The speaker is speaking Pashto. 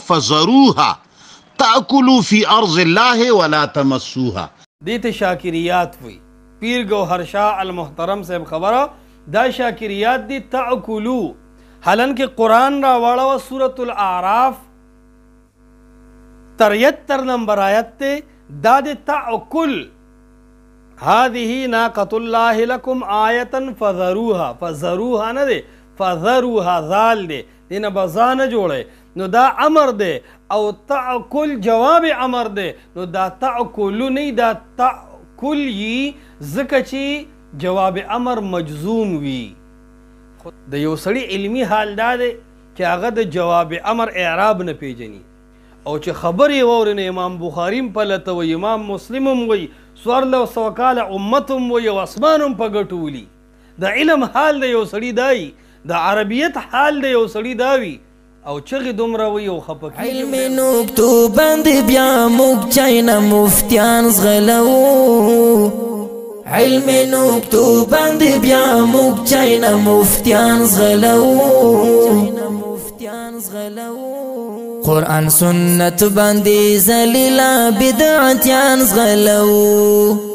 فزروها تأكلوا في ارض الله ولا تمسوها. دیت شاکریات وی پیر گوہر شاہ المحترم صاحب خبرہ دا شاکریات دی تأکلو حالانکہ قرآن را واڑا و سورة الاعراف 73 نمبر آیت تے دا دی تأکل هذه ناقة الله لكم آیتا فذروها نہ دے فذروها ذال دے دینا بزان جوڑے نو دا امر دے او تأکل جواب امر دے نو دا تأکلو نہیں دا تأکل یی زکچی جواب امر مجزوم وی دا یو سڑی علمی حال دا دے کہ آغا دا جواب امر اعراب نہ پیجنی او چې خبرې وورنه امام بخاریم پلته وی امام مسلمم وی سوارلو سوکاله امتم وی او اسمانم په ګټولي د علم حال دی یو سړی دای د عربیت حال دی یو سړی داوی او چغې دومره وی او خپکی علم نوکتو باندې بیا موږ چاینا مفتیان زغلو علم نوکتو باندې بیا موږ چاینا مفتیان زغلو قرآن سنت باندې ذلیلا بدعتیان زغلو